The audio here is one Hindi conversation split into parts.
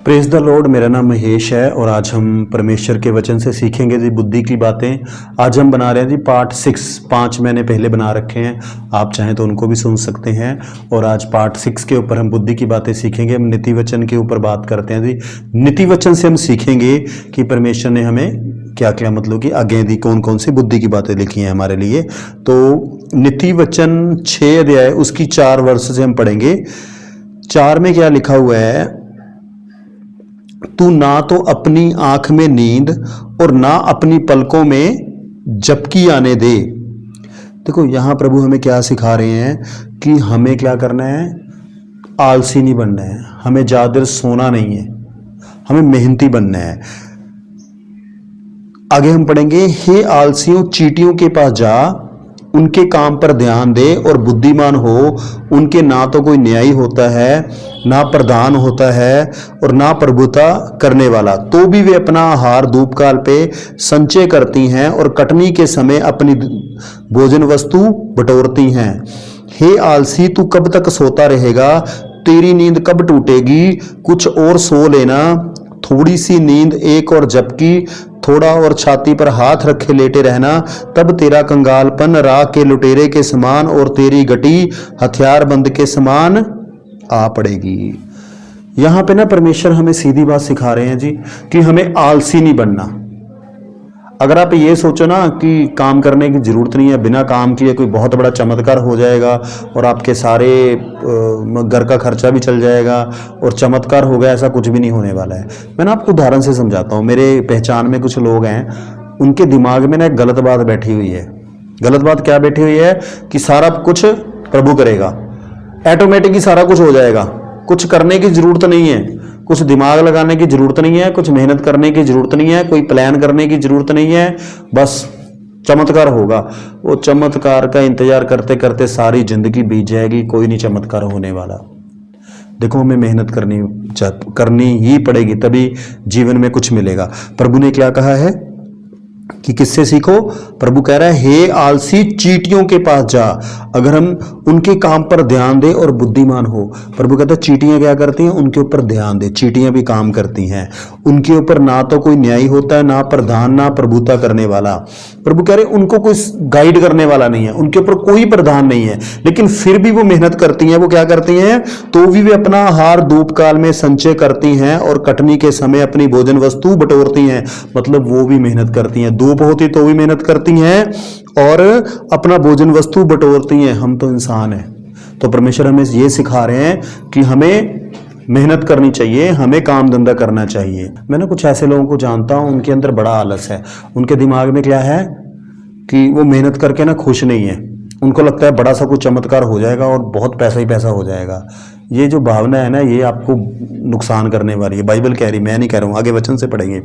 Praise the Lord. मेरा नाम महेश है और आज हम परमेश्वर के वचन से सीखेंगे जी बुद्धि की बातें। आज हम बना रहे हैं जी पार्ट 6। 5 मैंने पहले बना रखे हैं, आप चाहें तो उनको भी सुन सकते हैं। और आज पार्ट 6 के ऊपर हम बुद्धि की बातें सीखेंगे। हम नीति वचन के ऊपर बात करते हैं जी। नीति वचन से हम सीखेंगे कि परमेश्वर ने हमें क्या क्या मतलब कि आज्ञा दी, कौन कौन सी बुद्धि की बातें लिखी हैं हमारे लिए। तो नीति वचन 6 अध्याय उसकी 4 वर्ष से हम पढ़ेंगे। 4 में क्या लिखा हुआ है, तू ना तो अपनी आंख में नींद और ना अपनी पलकों में झपकी आने दे। देखो यहां प्रभु हमें क्या सिखा रहे हैं कि हमें क्या करना है, आलसी नहीं बनना है, हमें ज्यादा देर सोना नहीं है, हमें मेहनती बनना है। आगे हम पढ़ेंगे, हे आलसियों चींटियों के पास जा, उनके काम पर ध्यान दे और बुद्धिमान हो। उनके ना तो कोई न्यायी होता है, ना प्रधान होता है और ना प्रभुता करने वाला, तो भी वे अपना आहार धूपकाल पे संचय करती हैं और कटनी के समय अपनी भोजन वस्तु बटोरती हैं। हे आलसी, तू कब तक सोता रहेगा? तेरी नींद कब टूटेगी? कुछ और सो लेना। थोड़ी सी नींद, एक और झपकी, थोड़ा और छाती पर हाथ रखे लेटे रहना, तब तेरा कंगालपन राख के लुटेरे के समान और तेरी गटी हथियारबंद के समान आ पड़ेगी। यहां पे ना परमेश्वर हमें सीधी बात सिखा रहे हैं जी कि हमें आलसी नहीं बनना। अगर आप ये सोचो ना कि काम करने की जरूरत नहीं है, बिना काम किए कोई बहुत बड़ा चमत्कार हो जाएगा और आपके सारे घर का खर्चा भी चल जाएगा और चमत्कार हो गया, ऐसा कुछ भी नहीं होने वाला है। मैं ना आपको उदाहरण से समझाता हूँ। मेरे पहचान में कुछ लोग हैं, उनके दिमाग में ना एक गलत बात बैठी हुई है। गलत बात क्या बैठी हुई है कि सारा कुछ प्रभु करेगा, ऑटोमेटिक ही सारा कुछ हो जाएगा, कुछ करने की जरूरत नहीं है, कुछ दिमाग लगाने की जरूरत नहीं है, कुछ मेहनत करने की जरूरत नहीं है, कोई प्लान करने की जरूरत नहीं है, बस चमत्कार होगा। वो चमत्कार का इंतजार करते करते सारी जिंदगी बीत जाएगी, कोई नहीं चमत्कार होने वाला। देखो हमें मेहनत करनी ही पड़ेगी, तभी जीवन में कुछ मिलेगा। प्रभु ने क्या कहा है कि किससे सीखो? प्रभु कह रहा है, हे आलसी चींटियों के पास जा। अगर हम उनके काम पर ध्यान दे और बुद्धिमान हो। प्रभु कहता है चींटियां क्या करती हैं? उनके ऊपर ध्यान दे। चींटियां भी काम करती हैं, उनके ऊपर ना तो कोई न्यायी होता है, ना प्रधान, ना प्रभुता करने वाला। प्रभु कह रहे उनको कोई गाइड करने वाला नहीं है, उनके ऊपर कोई प्रधान नहीं है, लेकिन फिर भी वो मेहनत करती हैं। वो क्या करती हैं? तो भी वे अपना आहार धूपकाल में संचय करती हैं और कटनी के समय अपनी भोजन वस्तु बटोरती हैं। मतलब वो भी मेहनत करती हैं, धूप होती तो भी मेहनत करती हैं और अपना भोजन वस्तु बटोरती हैं। हम तो इंसान हैं। तो परमेश्वर हमें ये सिखा रहे हैं कि हमें मेहनत करनी चाहिए, हमें काम धंधा करना चाहिए। मैं ना कुछ ऐसे लोगों को जानता हूं, उनके अंदर बड़ा आलस है। उनके दिमाग में क्या है कि वो मेहनत करके ना खुश नहीं है। उनको लगता है बड़ा सा कुछ चमत्कार हो जाएगा और बहुत पैसा ही पैसा हो जाएगा। ये जो भावना है ना, ये आपको नुकसान करने वाली है। बाइबल कह रही, मैं नहीं कह रहा हूं, आगे वचन से पढ़ेंगे।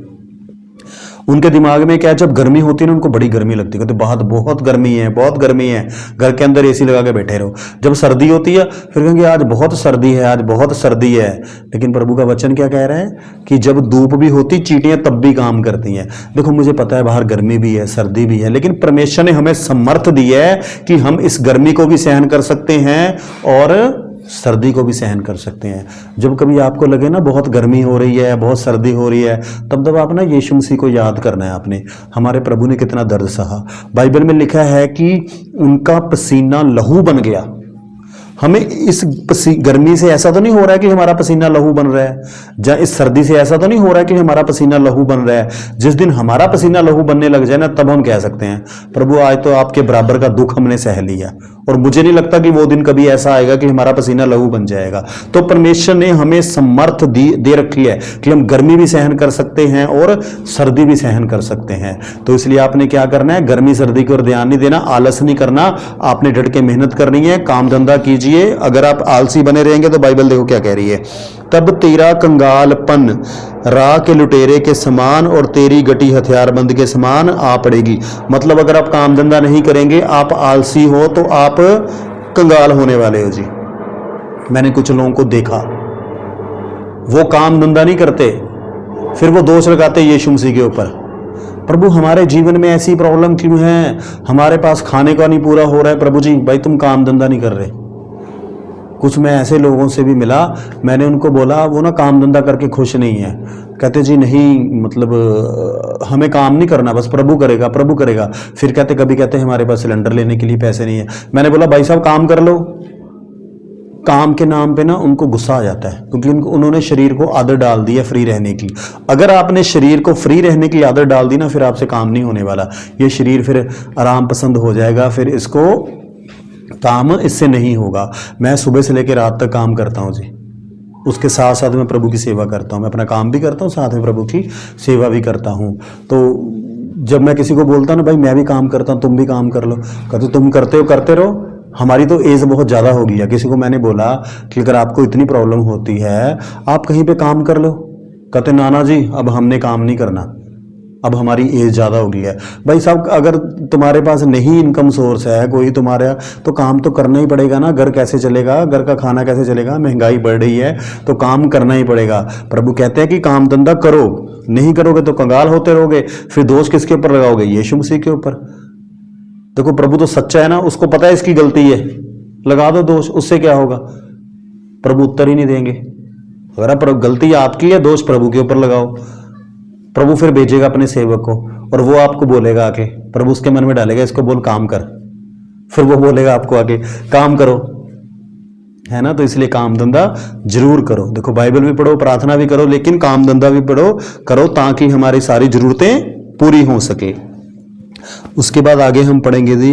उनके दिमाग में क्या, जब गर्मी होती है ना, उनको बड़ी गर्मी लगती है, कहते बहुत बहुत गर्मी है, बहुत गर्मी है, घर के अंदर एसी लगा के बैठे रहो। जब सर्दी होती है फिर कहेंगे आज बहुत सर्दी है, आज बहुत सर्दी है। लेकिन प्रभु का वचन क्या कह रहा है कि जब धूप भी होती, चींटियां तब भी काम करती हैं। देखो मुझे पता है बाहर गर्मी भी है, सर्दी भी है, लेकिन परमेश्वर ने हमें समर्थ दी है कि हम इस गर्मी को भी सहन कर सकते हैं और सर्दी को भी सहन कर सकते हैं। जब कभी आपको लगे ना बहुत गर्मी हो रही है, बहुत सर्दी हो रही है, तब आप ना यीशु मसीह को याद करना है आपने। हमारे प्रभु ने कितना दर्द सहा। बाइबल में लिखा है कि उनका पसीना लहू बन गया। हमें इस गर्मी से ऐसा तो नहीं हो रहा है कि हमारा पसीना लहू बन रहा है, या इस सर्दी से ऐसा तो नहीं हो रहा है कि हमारा पसीना लहू बन रहा है। जिस दिन हमारा पसीना लहू बनने लग जाए ना, तब हम कह सकते हैं प्रभु आज तो आपके बराबर का दुख हमने सह लिया। और मुझे नहीं लगता कि वो दिन कभी ऐसा आएगा कि हमारा पसीना लहू बन जाएगा। तो परमेश्वर ने हमें समर्थ दे रखी है कि हम गर्मी भी सहन कर सकते हैं और सर्दी भी सहन कर सकते हैं। तो इसलिए आपने क्या करना है, गर्मी सर्दी की ओर ध्यान नहीं देना, आलस नहीं करना, आपने डट के मेहनत करनी है, काम धंधा कीजिए। अगर आप आलसी बने रहेंगे तो बाइबल देखो क्या कह रही है, तब तेरा कंगालपन राह के लुटेरे के समान और तेरी गटी हथियारबंद के समान आ पड़ेगी। मतलब अगर आप काम धंधा नहीं करेंगे, आप आलसी हो, तो आप कंगाल होने वाले हो जी। मैंने कुछ लोगों को देखा, वो काम धंधा नहीं करते, फिर वो दोष लगाते यीशु मसीह के ऊपर। प्रभु हमारे जीवन में ऐसी प्रॉब्लम क्यों है? हमारे पास खाने का नहीं पूरा हो रहा है। प्रभु जी भाई तुम काम धंधा नहीं कर रहे। कुछ मैं ऐसे लोगों से भी मिला, मैंने उनको बोला वो ना काम धंधा करके खुश नहीं है, कहते जी नहीं मतलब हमें काम नहीं करना, बस प्रभु करेगा प्रभु करेगा। फिर कहते कभी कहते हमारे पास सिलेंडर लेने के लिए पैसे नहीं है। मैंने बोला भाई साहब काम कर लो। काम के नाम पे ना उनको गुस्सा आ जाता है, क्योंकि उन्होंने शरीर को आदत डाल दी है फ्री रहने की। अगर आपने शरीर को फ्री रहने की आदत डाल दी ना, फिर आपसे काम नहीं होने वाला। ये शरीर फिर आराम पसंद हो जाएगा, फिर इसको काम इससे नहीं होगा। मैं सुबह से लेकर रात तक काम करता हूँ जी, उसके साथ साथ मैं प्रभु की सेवा करता हूँ। मैं अपना काम भी करता हूँ, साथ में प्रभु की सेवा भी करता हूँ। तो जब मैं किसी को बोलता हूँ ना भाई मैं भी काम करता हूँ तुम भी काम कर लो, कहते तुम करते हो करते रहो, हमारी तो एज बहुत ज़्यादा हो गई है। किसी को मैंने बोला कि अगर आपको इतनी प्रॉब्लम होती है आप कहीं पे काम कर लो, कहते नाना जी अब हमने काम नहीं करना, अब हमारी एज ज़्यादा हो गई है। भाई साहब अगर तुम्हारे पास नहीं इनकम सोर्स है कोई तुम्हारा, तो काम तो करना ही पड़ेगा ना। घर कैसे चलेगा, घर का खाना कैसे चलेगा, महंगाई बढ़ रही है तो काम करना ही पड़ेगा। प्रभु कहते हैं कि काम धंधा करो, नहीं करोगे तो कंगाल होते रहोगे। फिर दोष किसके ऊपर लगाओगे, यीशु मसीह के ऊपर। देखो प्रभु तो सच्चा है ना, उसको पता है इसकी गलती है, लगा दो दोष, उससे क्या होगा। प्रभु उत्तर ही नहीं देंगे। अगर गलती आपकी है दोष प्रभु के ऊपर लगाओ, प्रभु फिर भेजेगा अपने सेवक को और वो आपको बोलेगा आके, प्रभु उसके मन में डालेगा इसको बोल काम कर, फिर वो बोलेगा आपको आके काम करो, है ना। तो इसलिए काम धंधा जरूर करो। देखो बाइबल भी पढ़ो, प्रार्थना भी करो, लेकिन काम धंधा भी पढ़ो करो, ताकि हमारी सारी जरूरतें पूरी हो सके। उसके बाद आगे हम पढ़ेंगे जी,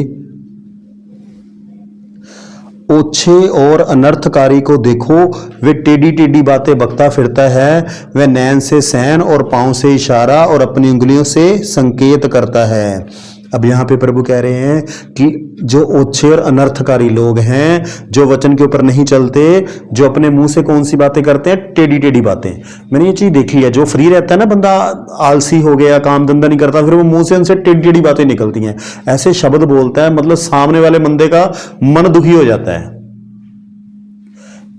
ओछे और अनर्थकारी को देखो, वे टेढ़ी टेढ़ी बातें बकता फिरता है, वह नैन से सैन और पांव से इशारा और अपनी उंगलियों से संकेत करता है। अब यहाँ पे प्रभु कह रहे हैं कि जो ओछे और अनर्थकारी लोग हैं, जो वचन के ऊपर नहीं चलते, जो अपने मुंह से कौन सी बातें करते हैं, टेढ़ी टेढ़ी बातें। मैंने ये चीज देखी है, जो फ्री रहता है ना बंदा, आलसी हो गया, काम धंधा नहीं करता, फिर वो मुंह से उनसे टेढ़ी टेढ़ी बातें निकलती हैं, ऐसे शब्द बोलता है, मतलब सामने वाले बंदे का मन दुखी हो जाता है।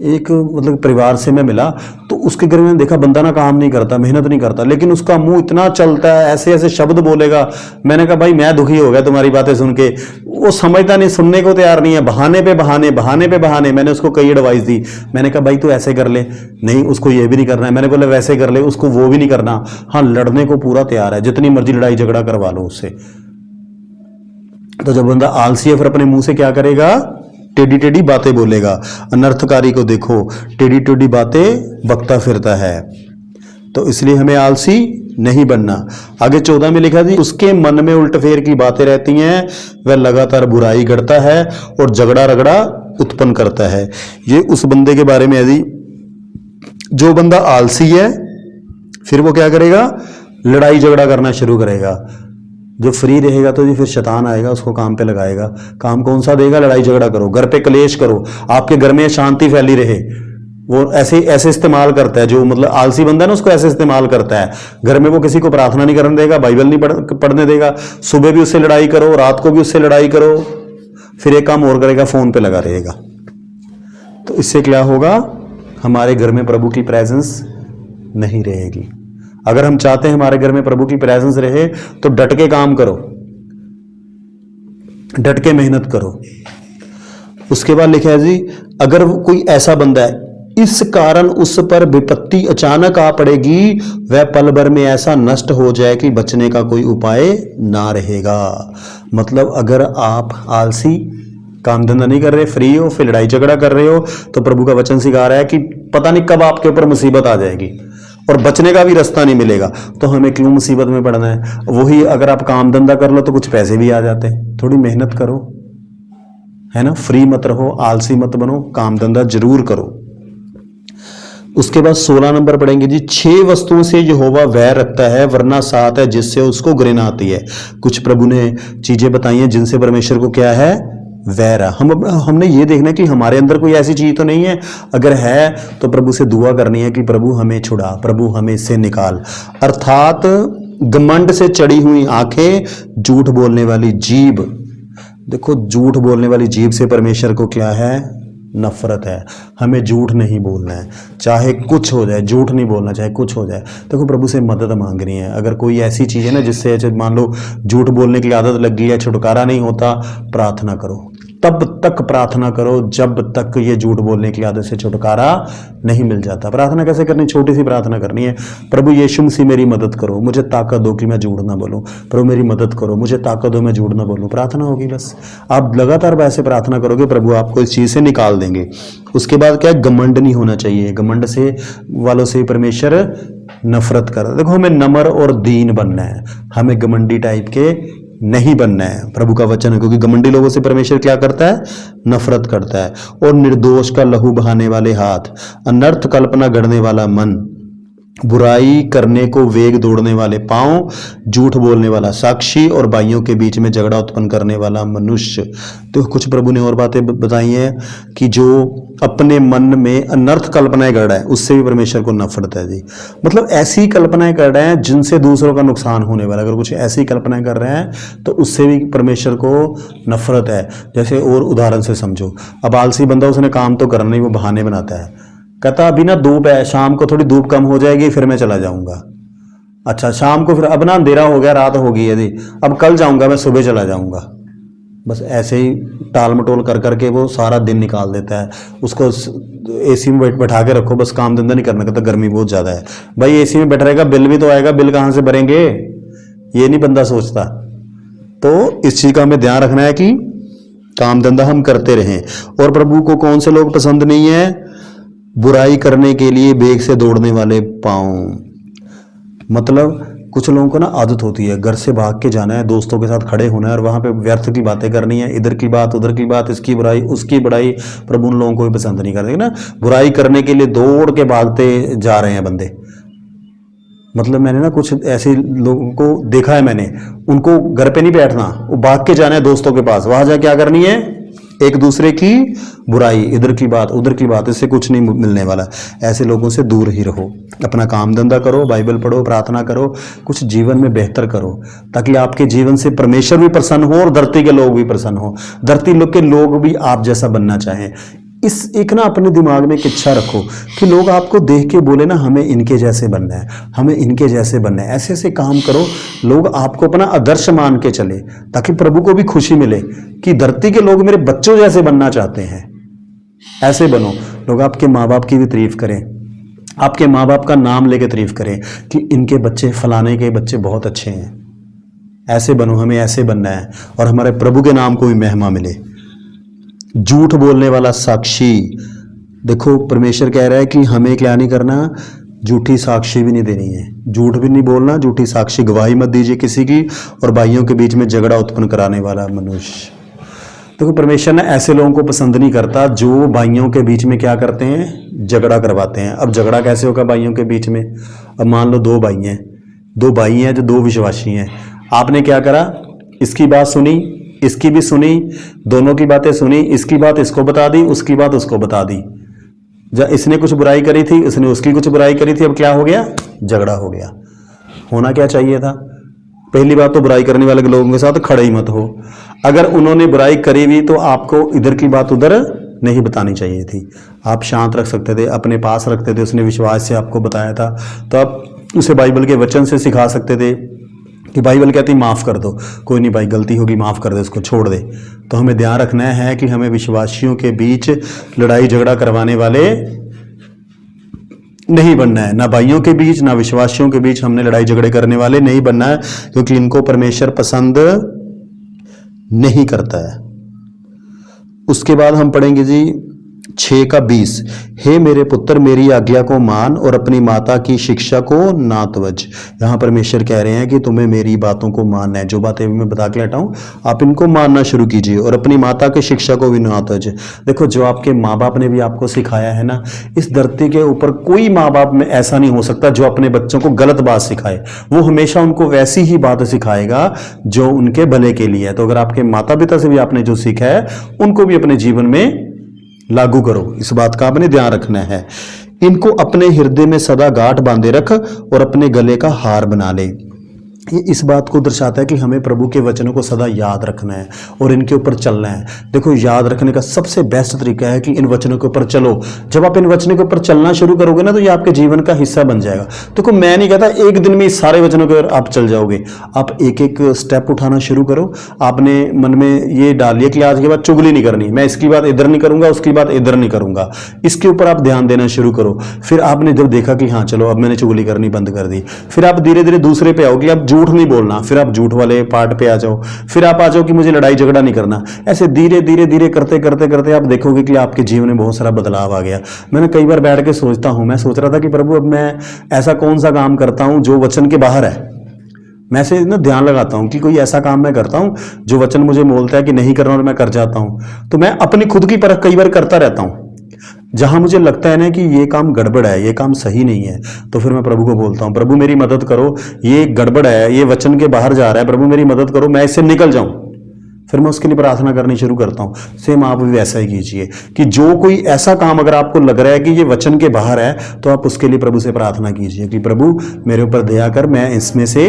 एक मतलब परिवार से मैं मिला तो उसके घर में देखा बंदा ना काम नहीं करता, मेहनत नहीं करता, लेकिन उसका मुंह इतना चलता है, ऐसे ऐसे शब्द बोलेगा। मैंने कहा भाई मैं दुखी हो गया तुम्हारी बातें सुन के। वो समझता नहीं, सुनने को तैयार नहीं है, बहाने पे बहाने, बहाने पे बहाने। मैंने उसको कई एडवाइस दी, मैंने कहा भाई तू ऐसे कर ले, नहीं उसको ये भी नहीं करना है। मैंने बोला वैसे कर ले, उसको वो भी नहीं करना। हाँ लड़ने को पूरा तैयार है, जितनी मर्जी लड़ाई झगड़ा करवा लो उससे। तो जब बंदा आलसी है फिर अपने मुंह से क्या करेगा, टेढ़ी टेढ़ी बातें बोलेगा। अनर्थकारी को देखो, टेढ़ी टेढ़ी बातें बकता फिरता है। तो इसलिए हमें आलसी नहीं बनना। आगे 14 में लिखा जी, उसके मन में उल्टफेर की बातें रहती हैं, वह लगातार बुराई करता है और झगड़ा रगड़ा उत्पन्न करता है। ये उस बंदे के बारे में है जी, जो बंदा आलसी है फिर वो क्या करेगा, लड़ाई झगड़ा करना शुरू करेगा। जो फ्री रहेगा तो जी फिर शैतान आएगा, उसको काम पे लगाएगा। काम कौन सा देगा, लड़ाई झगड़ा करो, घर पे कलेश करो, आपके घर में शांति फैली रहे। वो ऐसे ऐसे इस्तेमाल करता है, जो मतलब आलसी बंदा है ना उसको ऐसे इस्तेमाल करता है। घर में वो किसी को प्रार्थना नहीं करने देगा, बाइबल नहीं पढ़ने देगा, सुबह भी उससे लड़ाई करो, रात को भी उससे लड़ाई करो, फिर एक काम और करेगा, फोन पे लगा रहेगा। तो इससे क्या होगा, हमारे घर में प्रभु की प्रेजेंस नहीं रहेगी। अगर हम चाहते हैं हमारे घर में प्रभु की प्रेजेंस रहे तो डट के काम करो, डट के मेहनत करो। उसके बाद लिखा है जी, अगर कोई ऐसा बंदा है इस कारण उस पर विपत्ति अचानक आ पड़ेगी, वह पल भर में ऐसा नष्ट हो जाए कि बचने का कोई उपाय ना रहेगा। मतलब अगर आप आलसी, काम धंधा नहीं कर रहे, फ्री हो, फिर लड़ाई झगड़ा कर रहे हो, तो प्रभु का वचन सिखा रहा है कि पता नहीं कब आपके ऊपर मुसीबत आ जाएगी और बचने का भी रास्ता नहीं मिलेगा। तो हमें क्यों मुसीबत में पड़ना है। वही अगर आप काम धंधा कर लो तो कुछ पैसे भी आ जाते हैं। थोड़ी मेहनत करो, है ना, फ्री मत रहो, आलसी मत बनो, काम धंधा जरूर करो। उसके बाद 16 नंबर पढ़ेंगे जी, 6 वस्तुओं से यहोवा वैर रखता है, वरना 7 है जिससे उसको घृणा आती है। कुछ प्रभु ने चीजें बताई हैं जिनसे परमेश्वर को क्या है, वैर है। हमने ये देखना है कि हमारे अंदर कोई ऐसी चीज तो नहीं है। अगर है तो प्रभु से दुआ करनी है कि प्रभु हमें छुड़ा, प्रभु हमें इससे निकाल। अर्थात घमंड से चढ़ी हुई आंखें, झूठ बोलने वाली जीभ। देखो झूठ बोलने वाली जीभ से परमेश्वर को क्या है, नफरत है। हमें झूठ नहीं बोलना है, चाहे कुछ हो जाए, झूठ नहीं बोलना चाहे कुछ हो जाए। देखो प्रभु से मदद मांगनी है। अगर कोई ऐसी चीज है ना जिससे मान लो झूठ बोलने की आदत लग गई है, छुटकारा नहीं होता, प्रार्थना करो, तब तक प्रार्थना करो जब तक ये झूठ बोलने की आदत से छुटकारा नहीं मिल जाता। प्रार्थना कैसे करनी? छोटी सी प्रार्थना करनी है, प्रभु यीशु मसीह मेरी मदद करो, मुझे ताकत दो कि मैं झूठ ना बोलूं। प्रभु मेरी मदद करो, मुझे ताकत दो मैं झूठ ना बोलूं। प्रार्थना होगी बस। आप लगातार वैसे प्रार्थना करोगे, प्रभु आपको इस चीज से निकाल देंगे। उसके बाद क्या है? घमंड नहीं होना चाहिए। घमंड से वालों से परमेश्वर नफरत कर। देखो हमें नम्र और दीन बनना है, हमें घमंडी टाइप के नहीं बनना है। प्रभु का वचन है, क्योंकि घमंडी लोगों से परमेश्वर क्या करता है? नफरत करता है। और निर्दोष का लहू बहाने वाले हाथ, अनर्थ कल्पना गढ़ने वाला मन, बुराई करने को वेग दौड़ने वाले पांव, झूठ बोलने वाला साक्षी और भाइयों के बीच में झगड़ा उत्पन्न करने वाला मनुष्य। तो कुछ प्रभु ने और बातें बताई हैं कि जो अपने मन में अनर्थ कल्पनाएं कर रहा है उससे भी परमेश्वर को नफरत है जी। मतलब ऐसी कल्पनाएं कर रहे हैं जिनसे दूसरों का नुकसान होने वाला, अगर कुछ ऐसी कल्पनाएं कर रहे हैं तो उससे भी परमेश्वर को नफरत है। जैसे और उदाहरण से समझो, अब आलसी बंदा, उसने काम तो करना नहीं, वो बहाने बनाता है। कहता अभी ना धूप है, शाम को थोड़ी धूप कम हो जाएगी फिर मैं चला जाऊंगा। अच्छा शाम को फिर अब ना अंधेरा हो गया, रात हो गई है जी, अब कल जाऊंगा, मैं सुबह चला जाऊंगा। बस ऐसे ही टाल मटोल कर करके वो सारा दिन निकाल देता है। उसको एसी में बैठा के रखो, बस काम धंधा नहीं करना। कहता गर्मी बहुत ज़्यादा है। भाई एसी में बैठा रहेगा, बिल भी तो आएगा, बिल कहाँ से भरेंगे? ये नहीं बंदा सोचता। तो इस चीज़ का हमें ध्यान रखना है कि काम धंधा हम करते रहें। और प्रभु को कौन से लोग पसंद नहीं है? बुराई करने के लिए बेग से दौड़ने वाले पाँव। मतलब कुछ लोगों को ना आदत होती है, घर से भाग के जाना है, दोस्तों के साथ खड़े होना है और वहाँ पे व्यर्थ की बातें करनी है, इधर की बात उधर की बात, इसकी बुराई उसकी बुराई। प्रभु उन लोगों को भी पसंद नहीं करते ना, बुराई करने के लिए दौड़ के भागते जा रहे हैं बंदे। मतलब मैंने ना कुछ ऐसे लोगों को देखा है, मैंने उनको घर पे नहीं बैठना, वो भाग के जाना है दोस्तों के पास, वहां जा क्या करनी है? एक दूसरे की बुराई, इधर की बात उधर की बात, इससे कुछ नहीं मिलने वाला। ऐसे लोगों से दूर ही रहो, अपना काम धंधा करो, बाइबल पढ़ो, प्रार्थना करो, कुछ जीवन में बेहतर करो, ताकि आपके जीवन से परमेश्वर भी प्रसन्न हो और धरती के लोग भी प्रसन्न हो, धरती लोग के लोग भी आप जैसा बनना चाहें। इस एक ना अपने दिमाग में एक इच्छा रखो कि लोग आपको देख के बोले ना हमें इनके जैसे बनना है, हमें इनके जैसे बनना है। ऐसे ऐसे काम करो, लोग आपको अपना आदर्श मान के चले, ताकि प्रभु को भी खुशी मिले कि धरती के लोग मेरे बच्चों जैसे बनना चाहते हैं। ऐसे बनो, लोग आपके माँ बाप की भी तारीफ करें, आपके माँ बाप का नाम लेके तारीफ करें कि इनके बच्चे, फलाने के बच्चे बहुत अच्छे हैं। ऐसे बनो, हमें ऐसे बनना है और हमारे प्रभु के नाम को भी महिमा मिले। झूठ बोलने वाला साक्षी, देखो परमेश्वर कह रहा है कि हमें क्या नहीं करना? झूठी साक्षी भी नहीं देनी है, झूठ भी नहीं बोलना, झूठी साक्षी गवाही मत दीजिए किसी की, और भाइयों के बीच में झगड़ा उत्पन्न कराने वाला मनुष्य। देखो परमेश्वर ने ऐसे लोगों को पसंद नहीं करता जो भाइयों के बीच में क्या करते हैं? झगड़ा करवाते हैं। अब झगड़ा कैसे होगा भाइयों के बीच में? अब मान लो दो भाई हैं जो दो विश्वासी हैं। आपने क्या करा? इसकी बात सुनी, इसकी भी सुनी, दोनों की बातें सुनी, इसकी बात इसको बता दी, उसकी बात उसको बता दी। जब इसने कुछ बुराई करी थी, उसने उसकी कुछ बुराई करी थी, अब क्या हो गया? झगड़ा हो गया। होना क्या चाहिए था? पहली बात तो बुराई करने वाले लोगों के साथ खड़े ही मत हो। अगर उन्होंने बुराई करी हुई तो आपको इधर की बात उधर नहीं बतानी चाहिए थी, आप शांत रख सकते थे, अपने पास रखते थे। उसने विश्वास से आपको बताया था तो आप उसे बाइबल के वचन से सिखा सकते थे कि बाइबल कहती माफ़ कर दो, कोई नहीं भाई गलती होगी, माफ़ कर दे, उसको छोड़ दे। तो हमें ध्यान रखना है कि हमें विश्वासियों के बीच लड़ाई झगड़ा करवाने वाले नहीं बनना है, ना भाइयों के बीच ना विश्वासियों के बीच हमने लड़ाई झगड़े करने वाले नहीं बनना है, क्योंकि इनको परमेश्वर पसंद नहीं करता है। उसके बाद हम पढ़ेंगे जी 6:20, हे मेरे पुत्र मेरी आज्ञा को मान और अपनी माता की शिक्षा को ना तवज। यहाँ परमेश्वर कह रहे हैं कि तुम्हें मेरी बातों को मानना है, जो बातें मैं बता के हटा हूँ आप इनको मानना शुरू कीजिए, और अपनी माता की शिक्षा को भी ना तवज। देखो जो आपके माँ बाप ने भी आपको सिखाया है ना, इस धरती के ऊपर कोई माँ बाप में ऐसा नहीं हो सकता जो अपने बच्चों को गलत बात सिखाए। वो हमेशा उनको वैसी ही बात सिखाएगा जो उनके भले के लिए है। तो अगर आपके माता पिता से भी आपने जो सीखा है उनको भी अपने जीवन में लागू करो, इस बात का आपने ध्यान रखना है। इनको अपने हृदय में सदा गांठ बांधे रख और अपने गले का हार बना ले। ये इस बात को दर्शाता है कि हमें प्रभु के वचनों को सदा याद रखना है और इनके ऊपर चलना है। देखो, याद रखने का सबसे बेस्ट तरीका है कि इन वचनों के ऊपर चलो। जब आप इन वचनों के ऊपर चलना शुरू करोगे ना, तो ये आपके जीवन का हिस्सा बन जाएगा। देखो, मैं नहीं कहता एक दिन में इस सारे वचनों के ऊपर आप चल जाओगे। आप एक एक स्टेप उठाना शुरू करो। आपने मन में ये डालिए कि आज के बाद चुगली नहीं करनी, मैं इसकी बात इधर नहीं करूंगा, उसकी बात इधर नहीं करूंगा। इसके ऊपर आप ध्यान देना शुरू करो। फिर आपने जब देखा कि हाँ चलो अब मैंने चुगली करनी बंद कर दी, फिर आप धीरे धीरे दूसरे पे आओ कि आप झूठ नहीं बोलना, फिर आप झूठ वाले पार्ट पे आ जाओ। फिर आप आ जाओ कि मुझे लड़ाई झगड़ा नहीं करना। ऐसे धीरे धीरे धीरे करते करते करते आप देखोगे कि आपके जीवन में बहुत सारा बदलाव आ गया। मैंने कई बार बैठ के सोचता हूं, मैं सोच रहा था कि प्रभु अब मैं ऐसा कौन सा काम करता हूं जो वचन के बाहर है। मैं से ना ध्यान लगाता हूं कि कोई ऐसा काम मैं करता हूं जो वचन मुझे बोलता है कि नहीं करना और मैं कर जाता हूं। तो मैं अपनी खुद की परख कई बार करता रहता हूं। जहां मुझे लगता है ना कि ये काम गड़बड़ है, ये काम सही नहीं है, तो फिर मैं प्रभु को बोलता हूं, प्रभु मेरी मदद करो, ये गड़बड़ है, ये वचन के बाहर जा रहा है, प्रभु मेरी मदद करो, मैं इससे निकल जाऊं। फिर मैं उसके लिए प्रार्थना करनी शुरू करता हूं। सेम आप भी वैसा ही कीजिए कि जो कोई ऐसा काम अगर आपको लग रहा है कि ये वचन के बाहर है, तो आप उसके लिए प्रभु से प्रार्थना कीजिए कि प्रभु मेरे ऊपर दया कर, मैं इसमें से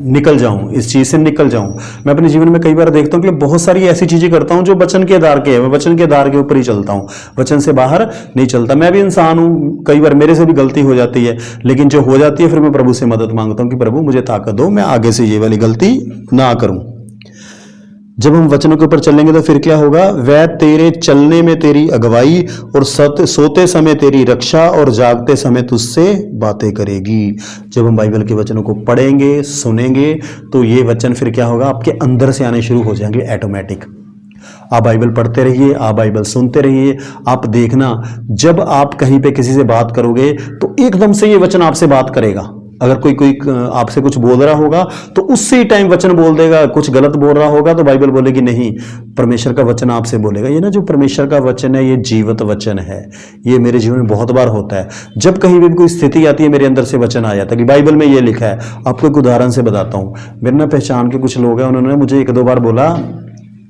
निकल जाऊं, इस चीज से निकल जाऊं। मैं अपने जीवन में कई बार देखता हूं कि बहुत सारी ऐसी चीजें करता हूं जो वचन के आधार के है, मैं वचन के आधार के ऊपर ही चलता हूं, वचन से बाहर नहीं चलता। मैं भी इंसान हूं, कई बार मेरे से भी गलती हो जाती है, लेकिन जो हो जाती है फिर मैं प्रभु से मदद मांगता हूं कि प्रभु मुझे ताकत दो, मैं आगे से ये वाली गलती ना करूं। जब हम वचनों के ऊपर चलेंगे तो फिर क्या होगा, वह तेरे चलने में तेरी अगुवाई और सोते समय तेरी रक्षा और जागते समय तुझसे बातें करेगी। जब हम बाइबल के वचनों को पढ़ेंगे, सुनेंगे, तो ये वचन फिर क्या होगा, आपके अंदर से आने शुरू हो जाएंगे ऑटोमेटिक। आप बाइबल पढ़ते रहिए, आप बाइबल सुनते रहिए। आप देखना, जब आप कहीं पे किसी से बात करोगे तो एकदम से ये वचन आपसे बात करेगा। अगर कोई आपसे कुछ बोल रहा होगा तो उससे ही टाइम वचन बोल देगा। कुछ गलत बोल रहा होगा तो बाइबल बोलेगी नहीं, परमेश्वर का वचन आपसे बोलेगा। ये ना जो परमेश्वर का वचन है, ये जीवित वचन है। ये मेरे जीवन में बहुत बार होता है। जब कहीं भी कोई स्थिति आती है, मेरे अंदर से वचन आ जाता है कि बाइबल में ये लिखा है। आपको एक उदाहरण से बताता हूँ। मेरे ना पहचान के कुछ लोग हैं, उन्होंने मुझे एक दो बार बोला,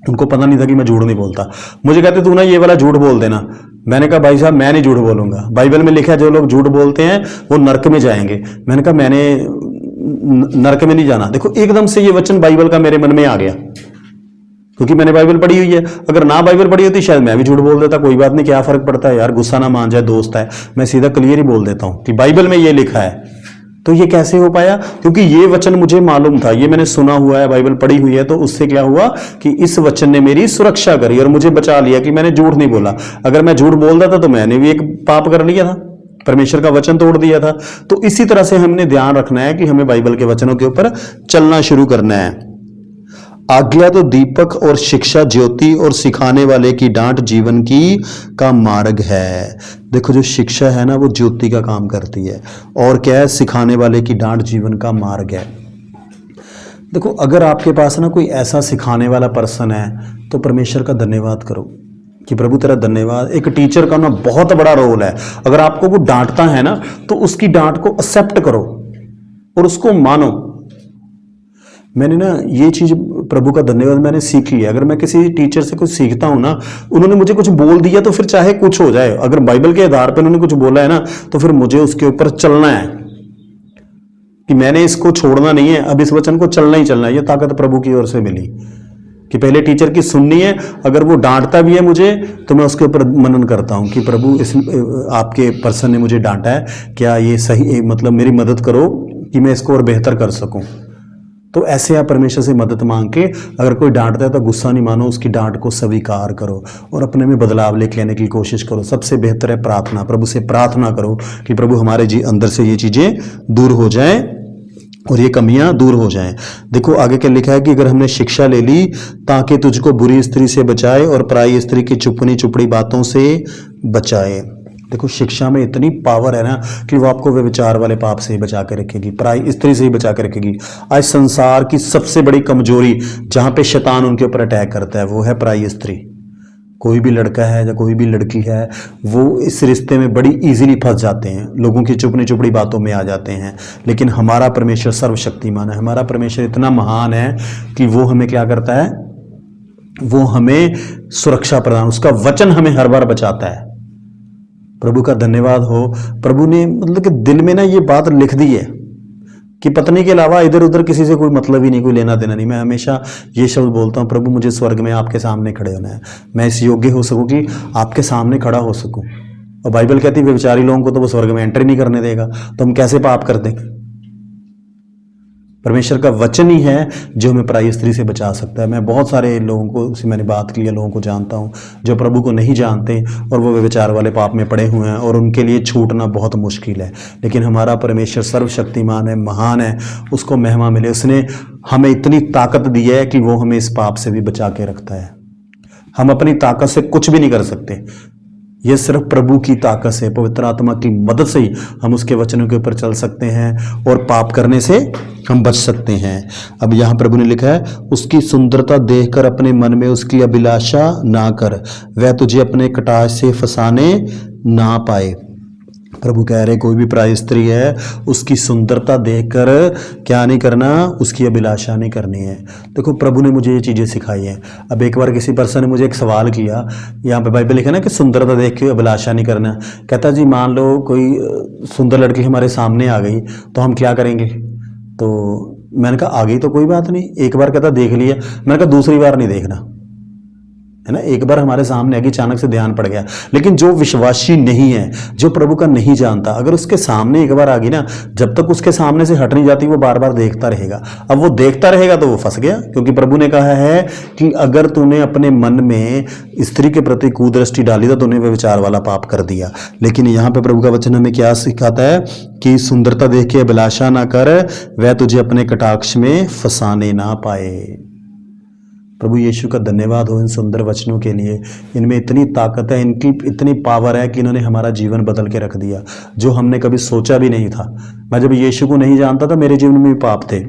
उनको पता नहीं था कि मैं झूठ नहीं बोलता। मुझे कहते तू ना ये वाला झूठ बोल देना। मैंने कहा भाई साहब मैं नहीं झूठ बोलूंगा, बाइबल में लिखा है जो लोग झूठ बोलते हैं वो नरक में जाएंगे। मैंने कहा मैंने नरक में नहीं जाना। देखो, एकदम से ये वचन बाइबल का मेरे मन में आ गया, क्योंकि मैंने बाइबल पढ़ी हुई है। अगर ना बाइबल पढ़ी होती शायद मैं भी झूठ बोल देता। कोई बात नहीं, क्या फर्क पड़ता है यार, गुस्सा ना मान जाए, दोस्त है। मैं सीधा क्लियर ही बोल देता हूं कि बाइबल में ये लिखा है। तो ये कैसे हो पाया, क्योंकि ये वचन मुझे मालूम था, ये मैंने सुना हुआ है, बाइबल पढ़ी हुई है। तो उससे क्या हुआ कि इस वचन ने मेरी सुरक्षा करी और मुझे बचा लिया कि मैंने झूठ नहीं बोला। अगर मैं झूठ बोल देता तो मैंने भी एक पाप कर लिया था, परमेश्वर का वचन तोड़ दिया था। तो इसी तरह से हमने ध्यान रखना है कि हमें बाइबल के वचनों के ऊपर चलना शुरू करना है। आज्ञा तो दीपक और शिक्षा ज्योति और सिखाने वाले की डांट जीवन की का मार्ग है। देखो, जो शिक्षा है ना वो ज्योति का काम करती है, और क्या है, सिखाने वाले की डांट जीवन का मार्ग है। देखो, अगर आपके पास ना कोई ऐसा सिखाने वाला पर्सन है तो परमेश्वर का धन्यवाद करो कि प्रभु तेरा धन्यवाद। एक टीचर का ना बहुत बड़ा रोल है। अगर आपको वो डांटता है ना तो उसकी डांट को एक्सेप्ट करो और उसको मानो। मैंने ना ये चीज, प्रभु का धन्यवाद, मैंने सीख लिया। अगर मैं किसी टीचर से कुछ सीखता हूं ना, उन्होंने मुझे कुछ बोल दिया तो फिर चाहे कुछ हो जाए, अगर बाइबल के आधार पर उन्होंने कुछ बोला है ना तो फिर मुझे उसके ऊपर चलना है कि मैंने इसको छोड़ना नहीं है, अब इस वचन को चलना ही चलना है। ये ताकत प्रभु की ओर से मिली कि पहले टीचर की सुननी है। अगर वो डांटता भी है मुझे तो मैं उसके ऊपर मनन करता हूं कि प्रभु इस आपके पर्सन ने मुझे डांटा है, क्या ये सही, मतलब मेरी मदद करो कि मैं इसको और बेहतर कर सकूं। तो ऐसे आप परमेश्वर से मदद मांग के, अगर कोई डांटता है तो गुस्सा नहीं मानो, उसकी डांट को स्वीकार करो और अपने में बदलाव लेके आने की कोशिश करो। सबसे बेहतर है प्रार्थना। प्रभु से प्रार्थना करो कि प्रभु हमारे अंदर से ये चीजें दूर हो जाएं और ये कमियां दूर हो जाएं। देखो आगे क्या लिखा है कि अगर हमने शिक्षा ले ली ताकि तुझको बुरी स्त्री से बचाए और पराई स्त्री की चुपनी चुपड़ी बातों से बचाए। देखो, शिक्षा में इतनी पावर है ना कि वो आपको व्यभिचार वाले पाप से ही बचा के रखेगी, पराई स्त्री से ही बचा के रखेगी। आज संसार की सबसे बड़ी कमजोरी जहां पे शैतान उनके ऊपर अटैक करता है वो है पराई स्त्री। कोई भी लड़का है या कोई भी लड़की है, वो इस रिश्ते में बड़ी इजीली फंस जाते हैं, लोगों की चुपनी चुपड़ी बातों में आ जाते हैं। लेकिन हमारा परमेश्वर सर्वशक्तिमान है, हमारा परमेश्वर इतना महान है कि वो हमें क्या करता है, वो हमें सुरक्षा प्रदान, उसका वचन हमें हर बार बचाता है। प्रभु का धन्यवाद हो, प्रभु ने मतलब कि दिल में ना ये बात लिख दी है। कि पत्नी के अलावा इधर उधर किसी से कोई मतलब ही नहीं, कोई लेना देना नहीं। मैं हमेशा ये शब्द बोलता हूँ, प्रभु मुझे स्वर्ग में आपके सामने खड़े होना है, मैं इस योग्य हो सकूँ कि आपके सामने खड़ा हो सकूँ। और बाइबल कहती है व्यभिचारी लोगों को तो वो स्वर्ग में एंट्री नहीं करने देगा, तो हम कैसे पाप कर दें? परमेश्वर का वचन ही है जो हमें पराई स्त्री से बचा सकता है। मैं बहुत सारे लोगों को, से मैंने बात की है, लोगों को जानता हूँ जो प्रभु को नहीं जानते और वो व्यभिचार वाले पाप में पड़े हुए हैं और उनके लिए छूटना बहुत मुश्किल है। लेकिन हमारा परमेश्वर सर्वशक्तिमान है, महान है, उसको महिमा मिले। उसने हमें इतनी ताकत दी है कि वो हमें इस पाप से भी बचा के रखता है। हम अपनी ताकत से कुछ भी नहीं कर सकते, ये सिर्फ प्रभु की ताकत से, पवित्र आत्मा की मदद से ही हम उसके वचनों के ऊपर चल सकते हैं और पाप करने से हम बच सकते हैं। अब यहाँ प्रभु ने लिखा है, उसकी सुंदरता देखकर अपने मन में उसकी अभिलाषा ना कर, वह तुझे अपने कटाक्ष से फंसाने ना पाए। प्रभु कह रहे कोई भी पराई स्त्री है उसकी सुंदरता देखकर क्या नहीं करना, उसकी अभिलाषा नहीं करनी है। देखो प्रभु ने मुझे ये चीज़ें सिखाई हैं। अब एक बार किसी पर्सन ने मुझे एक सवाल किया, यहाँ पे बाइबल लिखा ना कि सुंदरता देख के अभिलाषा नहीं करना। कहता जी मान लो कोई सुंदर लड़की हमारे सामने आ गई तो हम क्या करेंगे? तो मैंने कहा आ गई तो कोई बात नहीं, एक बार कहता देख लिया, मैंने कहा दूसरी बार नहीं देखना, है ना। एक बार हमारे सामने आगे अचानक से ध्यान पड़ गया। लेकिन जो विश्वासी नहीं है, जो प्रभु का नहीं जानता, अगर उसके सामने एक बार आ गई ना, जब तक उसके सामने से हट नहीं जाती वो बार बार देखता रहेगा। अब वो देखता रहेगा तो वो फंस गया, क्योंकि प्रभु ने कहा है कि अगर तूने अपने मन में स्त्री के प्रति कुदृष्टि डाली तो तूने व्यभिचार वाला पाप कर दिया। लेकिन यहाँ पे प्रभु का वचन हमें क्या सिखाता है कि सुंदरता देख के अभिलाषा ना कर, वह तुझे अपने कटाक्ष में फंसाने ना पाए। प्रभु यीशु का धन्यवाद हो इन सुंदर वचनों के लिए। इनमें इतनी ताकत है, इनकी इतनी पावर है कि इन्होंने हमारा जीवन बदल के रख दिया, जो हमने कभी सोचा भी नहीं था। मैं जब यीशु को नहीं जानता था, मेरे जीवन में भी पाप थे,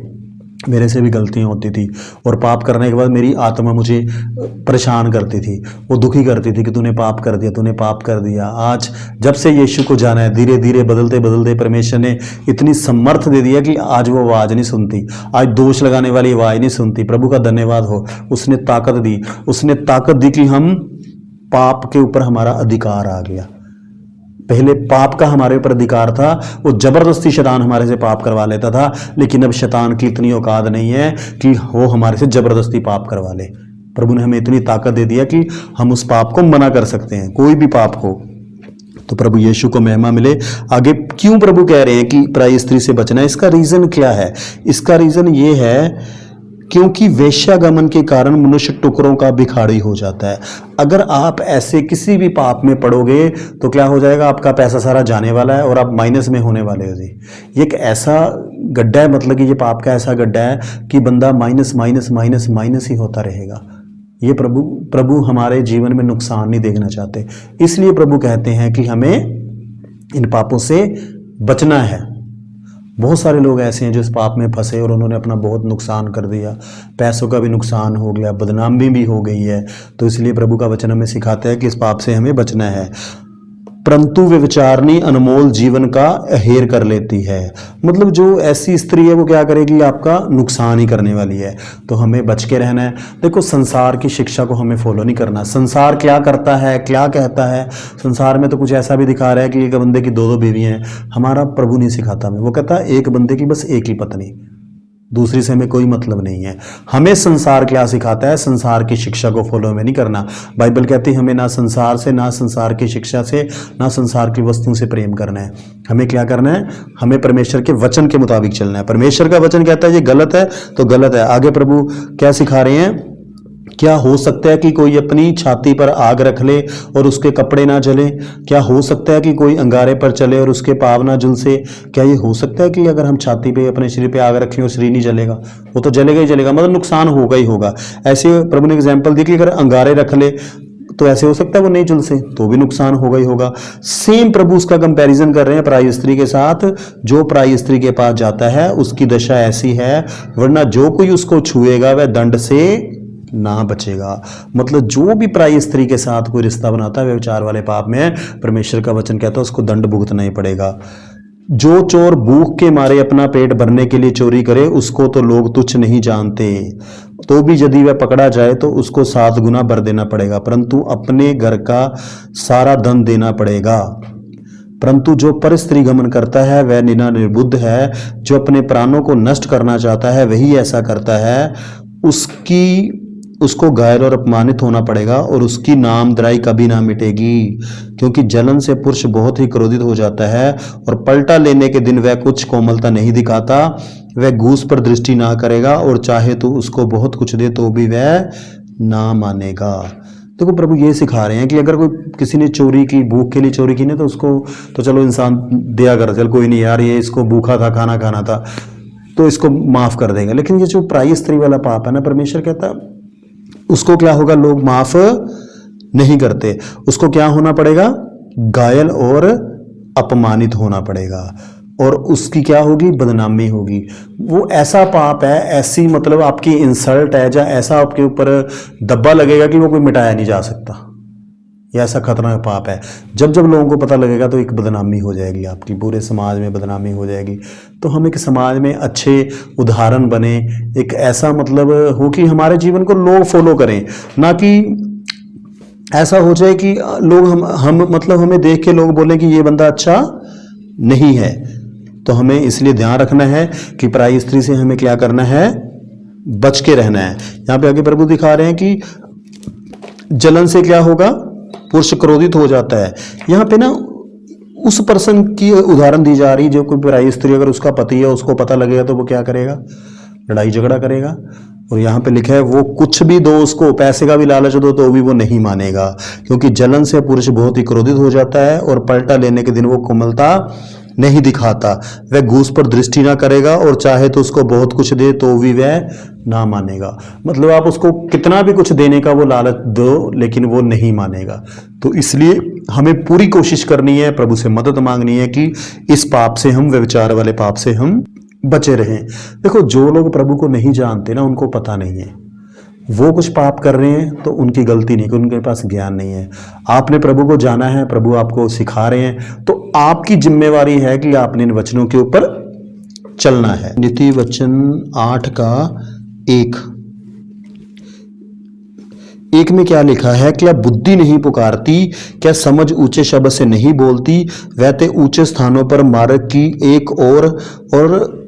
मेरे से भी गलतियां होती थी, और पाप करने के बाद मेरी आत्मा मुझे परेशान करती थी, वो दुखी करती थी कि तूने पाप कर दिया, तूने पाप कर दिया। आज जब से यीशु को जाना है, धीरे धीरे बदलते बदलते परमेश्वर ने इतनी समर्थ दे दिया कि आज वो आवाज़ नहीं सुनती, आज दोष लगाने वाली आवाज़ नहीं सुनती। प्रभु का धन्यवाद हो, उसने ताकत दी, उसने ताकत दी कि हम पाप के ऊपर हमारा अधिकार आ गया। पहले पाप का हमारे ऊपर अधिकार था, वो जबरदस्ती शैतान हमारे से पाप करवा लेता था, लेकिन अब शैतान की इतनी औकात नहीं है कि वो हमारे से जबरदस्ती पाप करवा ले। प्रभु ने हमें इतनी ताकत दे दिया कि हम उस पाप को मना कर सकते हैं, कोई भी पाप को। तो प्रभु यीशु को महिमा मिले। आगे क्यों प्रभु कह रहे हैं कि पराई स्त्री से बचना है? इसका रीजन क्या है? इसका रीजन ये है क्योंकि वेश्यागमन के कारण मनुष्य टुकड़ों का भिखारी हो जाता है। अगर आप ऐसे किसी भी पाप में पड़ोगे तो क्या हो जाएगा, आपका पैसा सारा जाने वाला है और आप माइनस में होने वाले हो जी। ये एक ऐसा गड्ढा है, मतलब कि ये पाप का ऐसा गड्ढा है कि बंदा माइनस माइनस माइनस माइनस ही होता रहेगा। ये प्रभु हमारे जीवन में नुकसान नहीं देखना चाहते, इसलिए प्रभु कहते हैं कि हमें इन पापों से बचना है। बहुत सारे लोग ऐसे हैं जो इस पाप में फंसे और उन्होंने अपना बहुत नुकसान कर दिया, पैसों का भी नुकसान हो गया, बदनामी भी हो गई है। तो इसलिए प्रभु का वचन हमें सिखाता है कि इस पाप से हमें बचना है। परंतु व्यभिचारिणी अनमोल जीवन का अहेर कर लेती है, मतलब जो ऐसी स्त्री है वो क्या करेगी, आपका नुकसान ही करने वाली है। तो हमें बच के रहना है। देखो संसार की शिक्षा को हमें फॉलो नहीं करना। संसार क्या करता है, क्या कहता है, संसार में तो कुछ ऐसा भी दिखा रहा है कि एक बंदे की दो बीवी हैं। हमारा प्रभु नहीं सिखाता हमें, वो कहता है एक बंदे की बस एक ही पत्नी, दूसरी से हमें कोई मतलब नहीं है। हमें संसार क्या सिखाता है, संसार की शिक्षा को फॉलो हमें नहीं करना। बाइबल कहती है हमें ना संसार से, ना संसार की शिक्षा से, ना संसार की वस्तुओं से प्रेम करना है। हमें क्या करना है, हमें परमेश्वर के वचन के मुताबिक चलना है। परमेश्वर का वचन कहता है ये गलत है तो गलत है। आगे प्रभु क्या सिखा रहे हैं, क्या हो सकता है कि कोई अपनी छाती पर आग रख ले और उसके कपड़े ना जले? क्या हो सकता है कि कोई अंगारे पर चले और उसके पाँव ना झुलसे? क्या ये हो सकता है कि अगर हम छाती पे अपने शरीर पे आग रखें और शरीर नहीं जलेगा? वो तो जलेगा ही जलेगा, मतलब नुकसान होगा ही होगा। ऐसे प्रभु ने एग्जाम्पल दी कि अगर अंगारे रख ले तो ऐसे हो सकता है वो नहीं झुलसे, तो भी नुकसान होगा ही होगा। सेम प्रभु उसका कंपैरिजन कर रहे हैं पराई स्त्री के साथ। जो पराई स्त्री के पास जाता है उसकी दशा ऐसी है, वरना जो कोई उसको छुएगा वह दंड से ना बचेगा। मतलब जो भी पराई स्त्री के साथ कोई रिश्ता बनाता है व्यभिचार वाले पाप में है। परमेश्वर का वचन कहता है उसको दंड भुगतना ही पड़ेगा। जो चोर भूख के मारे अपना पेट भरने के लिए चोरी करे उसको तो लोग तुच्छ नहीं जानते, तो भी यदि वह पकड़ा जाए तो उसको 7 गुना भर देना पड़ेगा, परंतु अपने घर का सारा धन देना पड़ेगा। परंतु जो पर स्त्री गमन करता है वह निर्बुद्ध है। जो अपने प्राणों को नष्ट करना चाहता है वही ऐसा करता है। उसको घायल और अपमानित होना पड़ेगा और उसकी नामधराई कभी ना मिटेगी, क्योंकि जलन से पुरुष बहुत ही क्रोधित हो जाता है और पलटा लेने के दिन वह कुछ कोमलता नहीं दिखाता। वह घूस पर दृष्टि ना करेगा और चाहे तो उसको बहुत कुछ दे तो भी वह ना मानेगा। देखो प्रभु ये सिखा रहे हैं कि अगर कोई किसी ने चोरी की, भूख के लिए चोरी की ना, तो उसको तो चलो इंसान दिया कर, चल कोई नहीं यार, ये इसको भूखा था, खाना खाना था, तो इसको माफ कर देंगे। लेकिन ये जो पराई स्त्री वाला पाप है ना, परमेश्वर कहता है उसको क्या होगा, लोग माफ नहीं करते। उसको क्या होना पड़ेगा, घायल और अपमानित होना पड़ेगा, और उसकी क्या होगी, बदनामी होगी। वो ऐसा पाप है, ऐसी मतलब आपकी इंसल्ट है, या ऐसा आपके ऊपर दब्बा लगेगा कि वो कोई मिटाया नहीं जा सकता। ये ऐसा खतरनाक पाप है। जब जब लोगों को पता लगेगा तो एक बदनामी हो जाएगी, आपकी पूरे समाज में बदनामी हो जाएगी। तो हम एक समाज में अच्छे उदाहरण बने, एक ऐसा मतलब हो कि हमारे जीवन को लोग फॉलो करें, ना कि ऐसा हो जाए कि लोग हम मतलब हमें देख के लोग बोलें कि ये बंदा अच्छा नहीं है। तो हमें इसलिए ध्यान रखना है कि पराई स्त्री से हमें क्या करना है, बच के रहना है। यहाँ पे आगे प्रभु दिखा रहे हैं कि जलन से क्या होगा, पुरुष क्रोधित हो जाता है। यहाँ पे ना उस पर्सन की उदाहरण दी जा रही, जो कोई पराई स्त्री, अगर उसका पति है, उसको पता लगेगा तो वो क्या करेगा, लड़ाई झगड़ा करेगा। और यहाँ पे लिखा है वो कुछ भी दो, उसको पैसे का भी लालच दो तो भी वो नहीं मानेगा, क्योंकि जलन से पुरुष बहुत ही क्रोधित हो जाता है और पलटा लेने के दिन वो कोमलता नहीं दिखाता। वह घूस पर दृष्टि ना करेगा और चाहे तो उसको बहुत कुछ दे तो भी वह ना मानेगा। मतलब आप उसको कितना भी कुछ देने का वो लालच दो, लेकिन वो नहीं मानेगा। तो इसलिए हमें पूरी कोशिश करनी है, प्रभु से मदद मांगनी है कि इस पाप से हम, व्यभिचार वाले पाप से हम बचे रहें। देखो जो लोग प्रभु को नहीं जानते ना, उनको पता नहीं है, वो कुछ पाप कर रहे हैं तो उनकी गलती नहीं, उनके पास ज्ञान नहीं है। आपने प्रभु को जाना है, प्रभु आपको सिखा रहे हैं, तो आपकी जिम्मेवारी है कि आपने इन वचनों के ऊपर चलना है। नीति वचन 8:1 में क्या लिखा है, क्या बुद्धि नहीं पुकारती, क्या समझ ऊंचे शब्द से नहीं बोलती। वह ते ऊंचे स्थानों पर मार्ग की एक और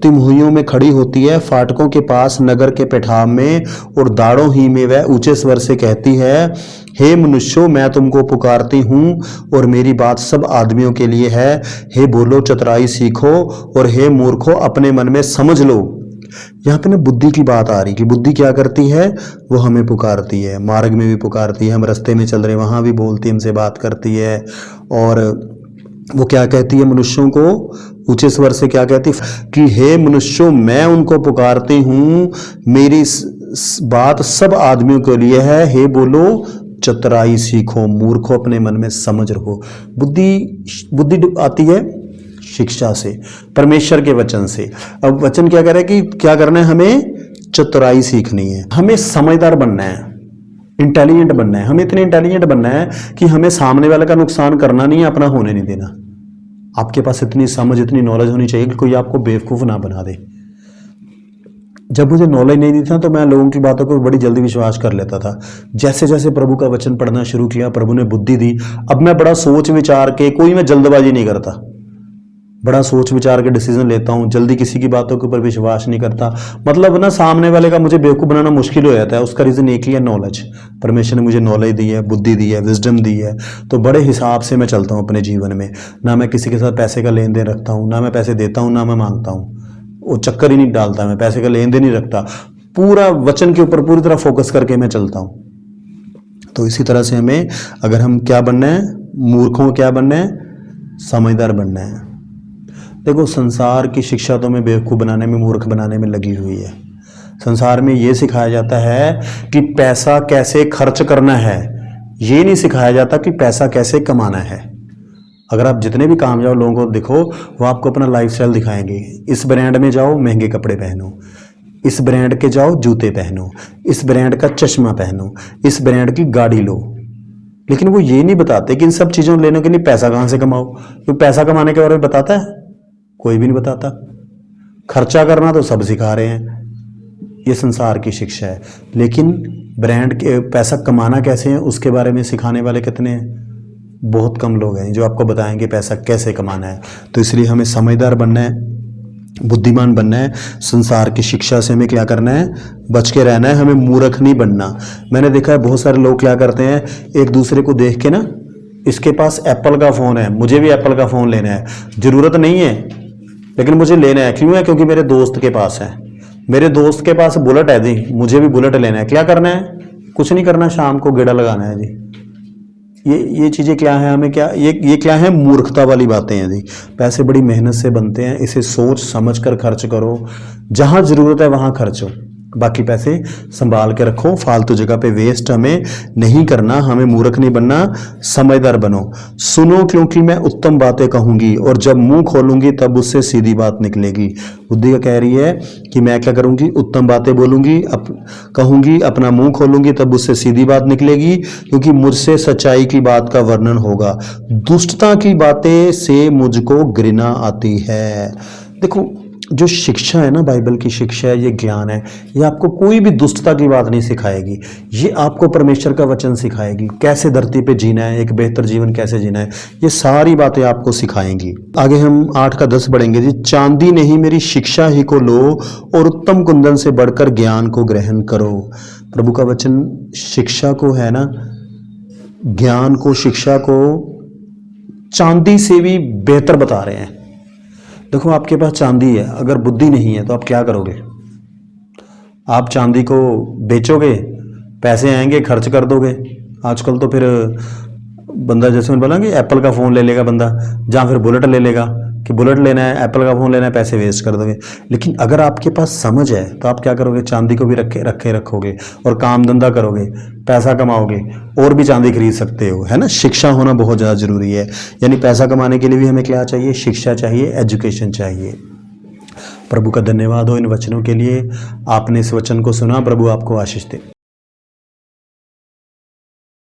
तिमोहियों में खड़ी होती है, फाटकों के पास, नगर के पेठाव में और दाड़ों ही में वह ऊंचे स्वर से कहती है, हे मनुष्यों, मैं तुमको पुकारती हूँ और मेरी बात सब आदमियों के लिए है। हे बोलो, चतुराई सीखो, और हे मूर्खो, अपने मन में समझ लो। यहाँ पे ना बुद्धि की बात आ रही कि बुद्धि क्या करती है, वो हमें पुकारती है, मार्ग में भी पुकारती है, हम रास्ते में चल रहे वहां भी बोलती, हमसे बात करती है। और वो क्या कहती है, मनुष्यों को ऊंचे स्वर से क्या कहती कि हे मनुष्यों, मैं उनको पुकारती हूँ, मेरी बात सब आदमियों के लिए है। हे बोलो, चतुराई सीखो, मूर्खों, अपने मन में समझ रखो। बुद्धि आती है शिक्षा से, परमेश्वर के वचन से। अब वचन क्या कह रहा है कि क्या करना है, हमें चतुराई सीखनी है, हमें समझदार बनना है, इंटेलिजेंट बनना है। हमें इतने इंटेलिजेंट बनना है कि हमें सामने वाले का नुकसान करना नहीं है, अपना होने नहीं देना। आपके पास इतनी समझ, इतनी नॉलेज होनी चाहिए कि कोई आपको बेवकूफ ना बना दे। जब मुझे नॉलेज नहीं थी तो मैं लोगों की बातों को बड़ी जल्दी विश्वास कर लेता था। जैसे जैसे प्रभु का वचन पढ़ना शुरू किया, प्रभु ने बुद्धि दी, अब मैं बड़ा सोच विचार के, कोई मैं जल्दबाजी नहीं करता, बड़ा सोच विचार के डिसीजन लेता हूँ, जल्दी किसी की बातों के ऊपर विश्वास नहीं करता। मतलब ना सामने वाले का मुझे बेवकूफ़ बनाना मुश्किल हो जाता है। उसका रीज़न एक ही है, नॉलेज। परमेश्वर ने मुझे नॉलेज दी है, बुद्धि दी है, विजडम दी है, तो बड़े हिसाब से मैं चलता हूँ अपने जीवन में। ना मैं किसी के साथ पैसे का लेन देन रखता हूँ, ना मैं पैसे देता हूँ, ना मैं मांगता हूँ, वो चक्कर ही नहीं डालता, मैं पैसे का लेन देन नहीं रखता। पूरा वचन के ऊपर पूरी तरह फोकस करके मैं चलता हूँ। तो इसी तरह से हमें, अगर हम क्या बनना है, मूर्खों क्या बनना है, समझदार बनना है। देखो संसार की शिक्षा तो हमें बेवकूफ़ बनाने में, मूर्ख बनाने में लगी हुई है। संसार में ये सिखाया जाता है कि पैसा कैसे खर्च करना है, ये नहीं सिखाया जाता कि पैसा कैसे कमाना है। अगर आप जितने भी काम जाओ, लोगों को देखो, वो आपको अपना लाइफस्टाइल दिखाएंगे। इस ब्रांड में जाओ, महंगे कपड़े पहनो, इस ब्रांड के जाओ, जूते पहनो, इस ब्रांड का चश्मा पहनो, इस ब्रांड की गाड़ी लो। लेकिन वो ये नहीं बताते कि इन सब चीज़ों लेने के लिए पैसा कहाँ से कमाओ। तो पैसा कमाने के बारे में बताता है कोई भी नहीं बताता। खर्चा करना तो सब सिखा रहे हैं, ये संसार की शिक्षा है। लेकिन ब्रांड के पैसा कमाना कैसे है, उसके बारे में सिखाने वाले कितने हैं, बहुत कम लोग हैं जो आपको बताएंगे पैसा कैसे कमाना है। तो इसलिए हमें समझदार बनना है, बुद्धिमान बनना है। संसार की शिक्षा से हमें क्या करना है, बच के रहना है, हमें मूर्ख नहीं बनना। मैंने देखा है बहुत सारे लोग क्या करते हैं, एक दूसरे को देख के ना, इसके पास एप्पल का फ़ोन है, मुझे भी एप्पल का फ़ोन लेना है। ज़रूरत नहीं है लेकिन मुझे लेना है, क्यों है, क्योंकि मेरे दोस्त के पास है, मेरे दोस्त के पास बुलेट है जी, मुझे भी बुलेट लेना है। क्या करना है, कुछ नहीं करना, शाम को गेड़ा लगाना है जी। ये चीज़ें क्या है, हमें क्या, ये क्या है, मूर्खता वाली बातें हैं जी। पैसे बड़ी मेहनत से बनते हैं, इसे सोच समझ कर खर्च करो, जहाँ ज़रूरत है वहाँ खर्चो, बाकी पैसे संभाल के रखो, फालतू जगह पे वेस्ट हमें नहीं करना, हमें मूर्ख नहीं बनना, समझदार बनो। सुनो क्योंकि मैं उत्तम बातें कहूंगी और जब मुंह खोलूंगी तब उससे सीधी बात निकलेगी। बुद्धि का कह रही है कि मैं क्या करूंगी, उत्तम बातें बोलूंगी, कहूंगी, अपना मुंह खोलूंगी तब उससे सीधी बात निकलेगी, क्योंकि मुझसे सच्चाई की बात का वर्णन होगा, दुष्टता की बातें से मुझको घृणा आती है। देखो जो शिक्षा है ना, बाइबल की शिक्षा है, ये ज्ञान है, ये आपको कोई भी दुष्टता की बात नहीं सिखाएगी, ये आपको परमेश्वर का वचन सिखाएगी, कैसे धरती पे जीना है, एक बेहतर जीवन कैसे जीना है, ये सारी बातें आपको सिखाएंगी। आगे हम 8 का 10 पढ़ेंगे जी। चांदी नहीं मेरी शिक्षा ही को लो और उत्तम कुंदन से बढ़कर ज्ञान को ग्रहण करो। प्रभु का वचन शिक्षा को है ना, ज्ञान को, शिक्षा को चांदी से भी बेहतर बता रहे हैं। देखो आपके पास चांदी है, अगर बुद्धि नहीं है तो आप क्या करोगे, आप चांदी को बेचोगे, पैसे आएंगे, खर्च कर दोगे। आजकल तो फिर बंदा, जैसे मैंने बोला कि एप्पल का फ़ोन ले लेगा बंदा, जहाँ फिर बुलेट ले लेगा कि बुलेट लेना है, एप्पल का फ़ोन लेना है, पैसे वेस्ट कर दोगे। लेकिन अगर आपके पास समझ है तो आप क्या करोगे, चांदी को भी रखोगे और काम धंधा करोगे, पैसा कमाओगे और भी चांदी खरीद सकते हो, है ना। शिक्षा होना बहुत ज़्यादा ज़रूरी है, यानी पैसा कमाने के लिए भी हमें क्या चाहिए, शिक्षा चाहिए, एजुकेशन चाहिए। प्रभु का धन्यवाद हो इन वचनों के लिए। आपने इस वचन को सुना, प्रभु आपको आशीष दे।